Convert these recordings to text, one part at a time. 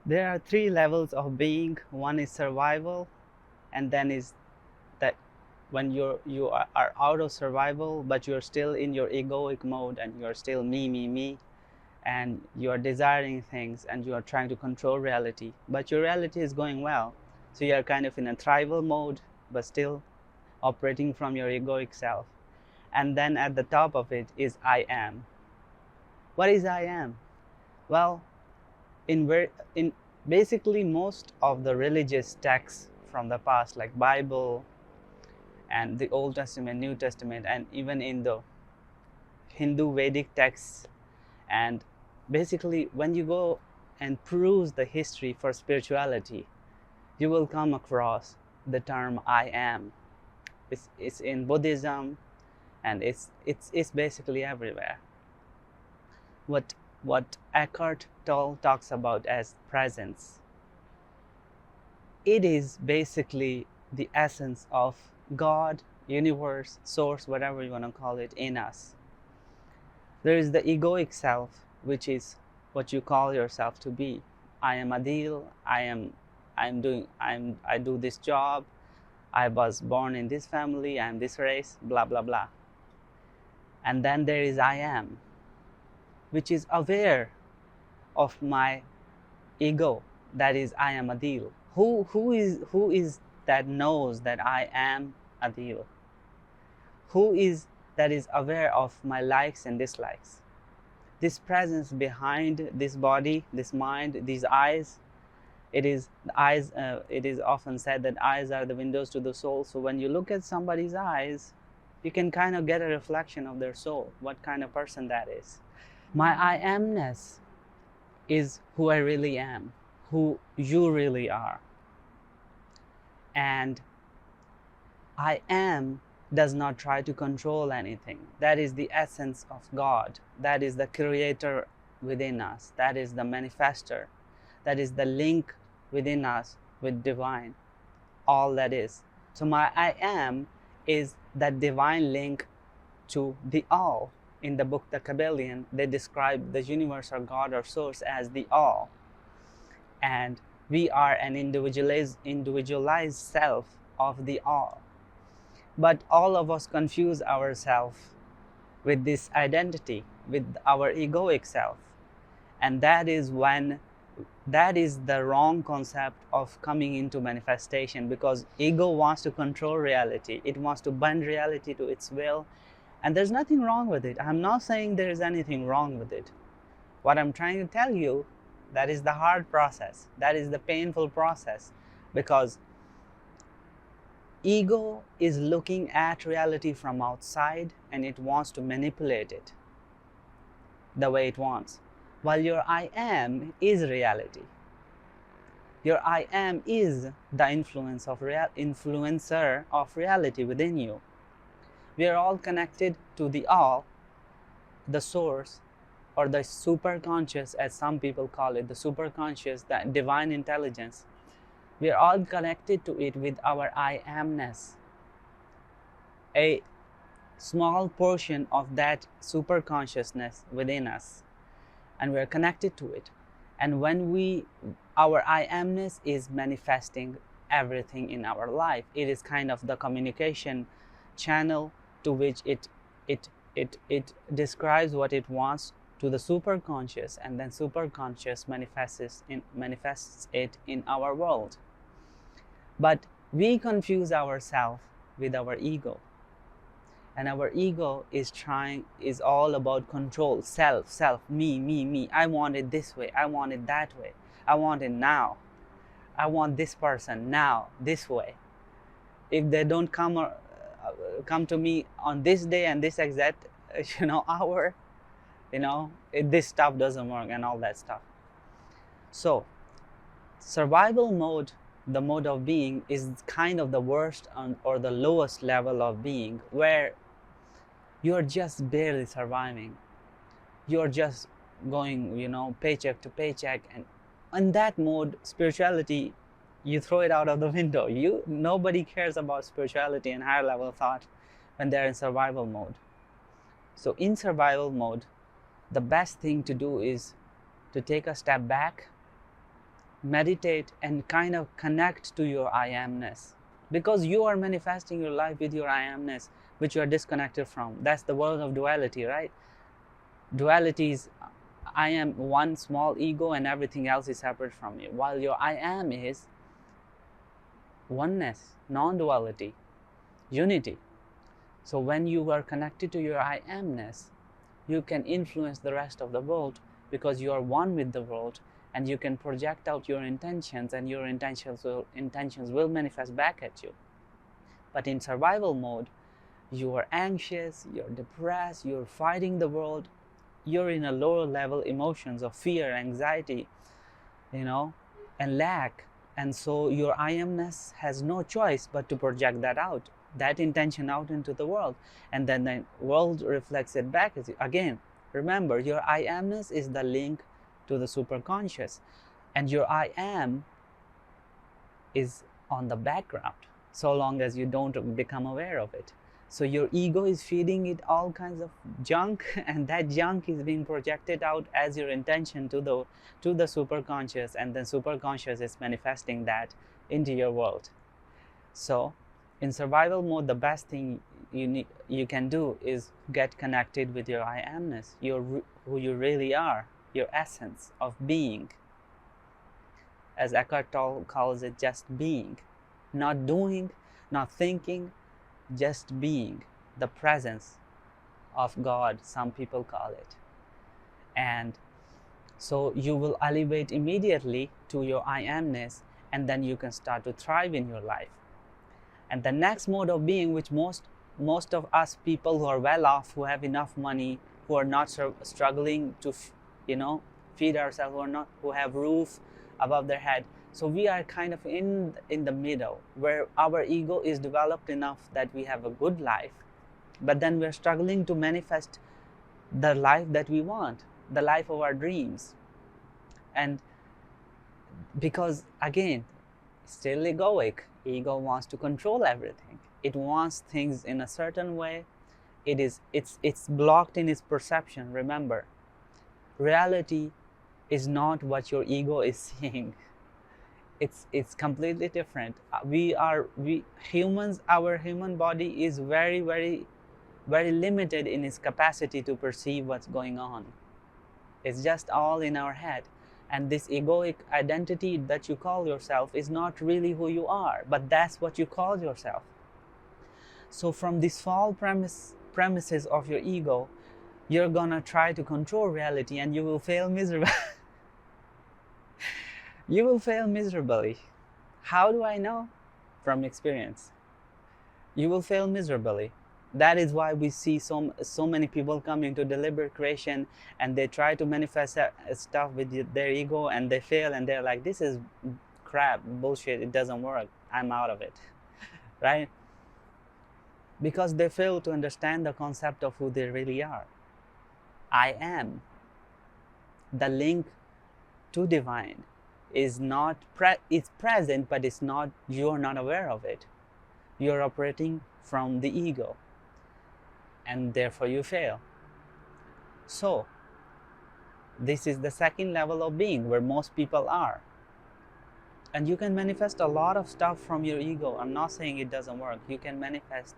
There are three levels of being. One is survival, and then is that when you are out of survival, but you're still in your egoic mode, and you're still me, and you're desiring things, and you are trying to control reality, but your reality is going well. So you're kind of in a thrival mode, but still operating from your egoic self. And then at the top of it is I am. What is I am? Well, in basically most of the religious texts from the past, like Bible and the Old Testament, New Testament, and even in the Hindu Vedic texts, and basically when you go and peruse the history for spirituality, you will come across the term I am. It's in Buddhism, and it's basically everywhere. What Eckhart Tolle talks about as presence, it is basically the essence of God, universe, source, whatever you want to call it, in us. There is the egoic self, which is what you call yourself to be. I am Adeel. I do this job. I was born in this family. I am this race. Blah blah blah. And then there is I am, which is aware of my ego. That is I am Adeel. Who is that knows that I am Adeel? Who is that is aware of my likes and dislikes? This presence behind this body, this mind, these eyes. It is the eyes. It is often said that eyes are the windows to the soul. So when you look at somebody's eyes, you can kind of get a reflection of their soul, what kind of person that is. My I amness is who I really am, who you really are. And I am does not try to control anything. That is the essence of God. That is the creator within us. That is the manifester. That is the link within us with divine. All that is. So my I am is that divine link to the all. In the book The Kabbalion, they describe the universe or God or source as the all. And we are an individualized self of the all. But all of us confuse ourselves with this identity, with our egoic self. And that is the wrong concept of coming into manifestation, because ego wants to control reality. It wants to bend reality to its will. And there's nothing wrong with it. I'm not saying there is anything wrong with it. What I'm trying to tell you, that is the hard process. That is the painful process, because ego is looking at reality from outside, and it wants to manipulate it the way it wants. While your I am is reality. Your I am is the influencer of reality within you. We are all connected to the all, the source, or the superconscious, as some people call it, the superconscious, the divine intelligence. We are all connected to it with our I amness. A small portion of that superconsciousness within us, and we are connected to it. And when our I amness is manifesting everything in our life, it is kind of the communication channel to which it describes what it wants to the superconscious, and then superconscious manifests it in our world. But we confuse ourselves with our ego, and our ego is all about control, self, me. I want it this way, I want it that way, I want it now, I want this person now, this way. If they don't come to me on this day and this exact hour, this stuff doesn't work, and all that stuff. So survival mode, the mode of being, is kind of the worst or the lowest level of being, where you're just barely surviving. You're just going paycheck to paycheck, and in that mode, spirituality, you throw it out of the window. Nobody cares about spirituality and higher level thought when they're in survival mode. So in survival mode, the best thing to do is to take a step back meditate and kind of connect to your I amness, because you are manifesting your life with your I amness, which you are disconnected from. That's the world of duality, right? Duality is I am one small ego and everything else is separate from you, while your I am is oneness, non-duality, unity. So when you are connected to your I amness, you can influence the rest of the world, because you are one with the world, and you can project out your intentions, and your intentions will manifest back at you. But in survival mode, you are anxious, you're depressed, you're fighting the world, you're in a lower level emotions of fear, anxiety, and lack. And so your I amness has no choice but to project that out, that intention out into the world, and then the world reflects it back at you. Again, remember, your I amness is the link to the superconscious, and your I am is on the background, so long as you don't become aware of it. So your ego is feeding it all kinds of junk, and that junk is being projected out as your intention to the superconscious, and then superconscious is manifesting that into your world. So in survival mode, the best thing you can do is get connected with your I amness, who you really are, your essence of being. As Eckhart Tolle calls it, just being, not doing, not thinking, just being, the presence of God, some people call it. And so you will elevate immediately to your I amness, and then you can start to thrive in your life. And the next mode of being, which most of us people who are well off, who have enough money, who are not struggling to feed ourselves, who have roof above their head, so we are kind of in the middle, where our ego is developed enough that we have a good life, but then we're struggling to manifest the life that we want, the life of our dreams. And because, again, still egoic, ego wants to control everything. It wants things in a certain way. It's blocked in its perception. Remember, reality is not what your ego is seeing. It's completely different. We humans, our human body is very, very, very limited in its capacity to perceive what's going on. It's just all in our head. And this egoic identity that you call yourself is not really who you are, but that's what you call yourself. So from these false premises of your ego, you're gonna try to control reality, and you will fail miserably. You will fail miserably. How do I know? From experience. You will fail miserably. That is why we see so many people coming to deliberate creation, and they try to manifest stuff with their ego, and they fail, and they're like, this is crap, bullshit, it doesn't work, I'm out of it. Right? Because they fail to understand the concept of who they really are. I am. The link to divine is not it's present, but it's not, you're not aware of it. You're operating from the ego, and therefore you fail. So this is the second level of being, where most people are. And you can manifest a lot of stuff from your ego. I'm not saying it doesn't work. You can manifest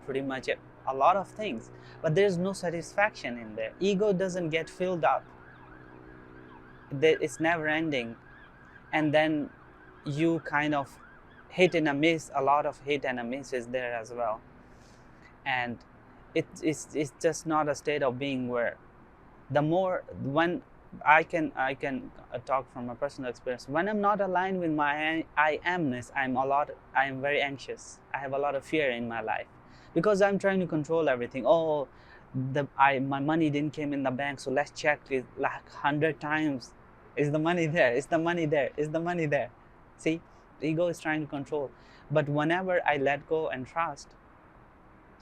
pretty much a lot of things, but there's no satisfaction in there. Ego doesn't get filled up. It's never ending. And then you kind of hit and a miss. A lot of hit and a miss is there as well. And it's just not a state of being where when I can talk from a personal experience. When I'm not aligned with my I amness, I am very anxious. I have a lot of fear in my life, because I'm trying to control everything. Oh, my money didn't came in the bank, so let's check it like 100 times. Is the money there? Is the money there? Is the money there? See, the ego is trying to control. But whenever I let go and trust,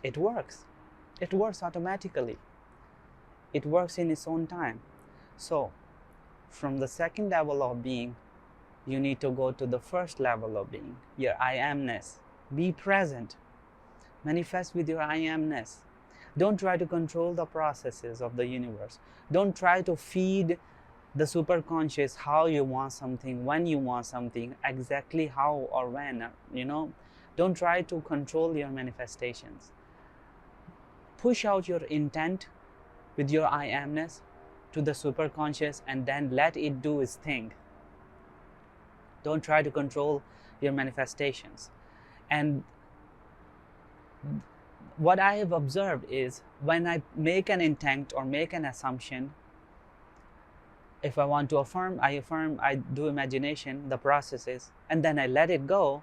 it works. It works automatically. It works in its own time. So from the second level of being, you need to go to the first level of being, your I amness. Be present. Manifest with your I amness. Don't try to control the processes of the universe. Don't try to feed the superconscious, how you want something, when you want something, exactly how or when, don't try to control your manifestations. Push out your intent with your I amness to the superconscious, and then let it do its thing. Don't try to control your manifestations. And what I have observed is, when I make an intent or make an assumption, if I want to affirm, I do imagination, the processes, and then I let it go,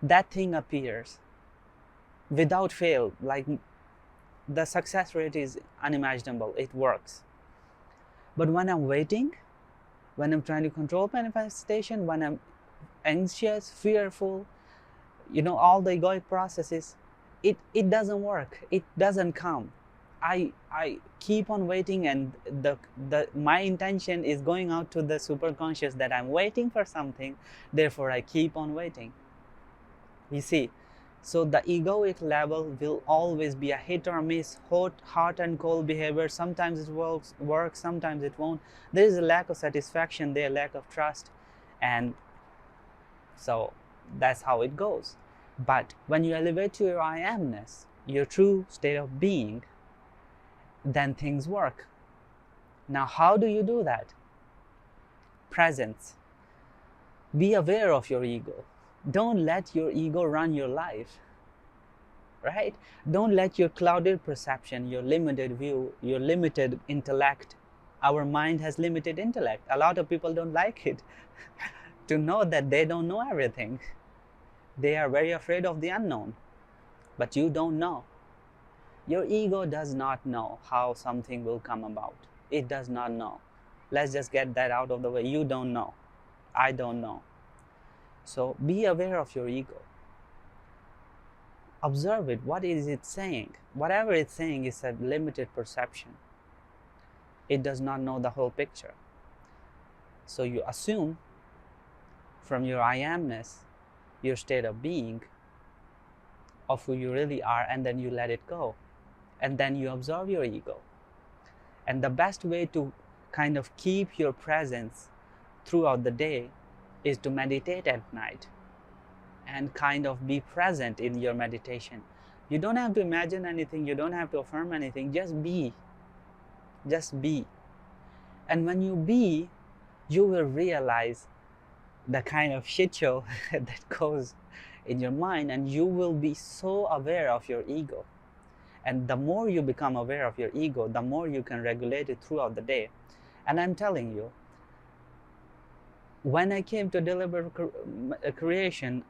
that thing appears without fail. Like, the success rate is unimaginable, it works. But when I'm waiting, when I'm trying to control manifestation, when I'm anxious, fearful, all the egoic processes, it doesn't work, it doesn't come. I keep on waiting, and my intention is going out to the superconscious that I'm waiting for something, therefore I keep on waiting. You see, so the egoic level will always be a hit or miss, hot and cold behavior. Sometimes it works, sometimes it won't. There is a lack of satisfaction there, lack of trust, and so that's how it goes. But when you elevate to your I amness, your true state of being, then things work. Now, how do you do that? Presence. Be aware of your ego. Don't let your ego run your life, right? Don't let your clouded perception, your limited view, your limited intellect. Our mind has limited intellect. A lot of people don't like it to know that they don't know everything. They are very afraid of the unknown. But you don't know. Your ego does not know how something will come about. It does not know. Let's just get that out of the way. You don't know. I don't know. So be aware of your ego. Observe it. What is it saying? Whatever it's saying is a limited perception. It does not know the whole picture. So you assume from your I amness, your state of being, of who you really are, and then you let it go. And then you observe your ego. And the best way to kind of keep your presence throughout the day is to meditate at night and kind of be present in your meditation. You don't have to imagine anything, you don't have to affirm anything, just be. Just be. And when you be, you will realize the kind of shit show that goes in your mind, and you will be so aware of your ego. And the more you become aware of your ego, the more you can regulate it throughout the day. And I'm telling you, when I came to deliberate creation,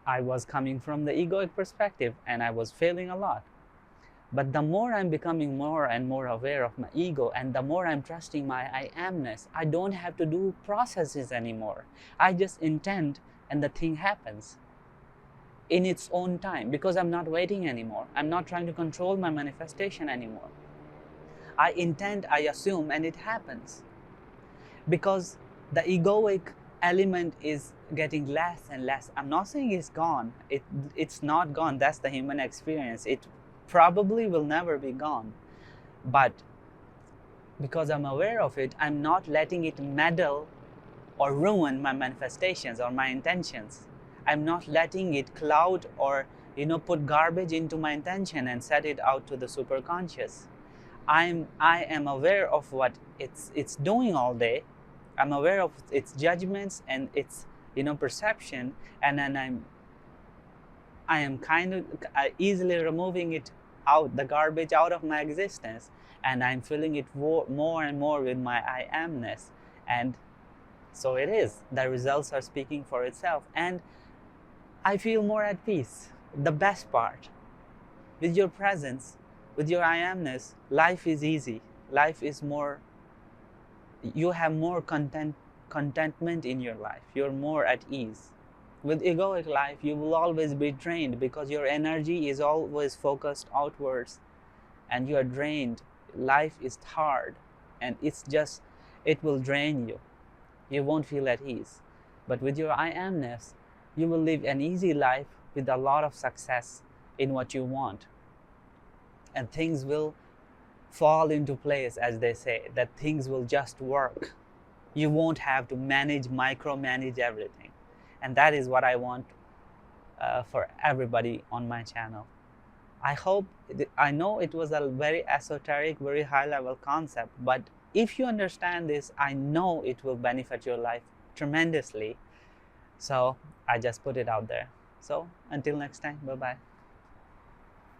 I was coming from the egoic perspective, and I was failing a lot. But the more I'm becoming more and more aware of my ego, and the more I'm trusting my I amness, I don't have to do processes anymore. I just intend, and the thing happens in its own time, because I'm not waiting anymore. I'm not trying to control my manifestation anymore. I intend, I assume, and it happens. Because the egoic element is getting less and less. I'm not saying it's gone. It's not gone. That's the human experience. It probably will never be gone. But because I'm aware of it, I'm not letting it meddle or ruin my manifestations or my intentions. I'm not letting it cloud or put garbage into my intention and set it out to the superconscious. I am aware of what it's doing all day. I'm aware of its judgments and its perception, and then I am kind of easily removing it out, the garbage out of my existence, and I'm filling it more and more with my I amness. And so it is. The results are speaking for itself, and I feel more at peace. The best part, with your presence, with your I amness, life is easy. Life is more, you have more contentment in your life. You're more at ease. With egoic life, you will always be drained because your energy is always focused outwards and you are drained. Life is hard and it will drain you. You won't feel at ease. But with your I amness, you will live an easy life with a lot of success in what you want. And things will fall into place, as they say, that things will just work. You won't have to micromanage everything. And that is what I want for everybody on my channel. I know it was a very esoteric, very high level concept, but if you understand this, I know it will benefit your life tremendously. So I just put it out there. So until next time, bye bye.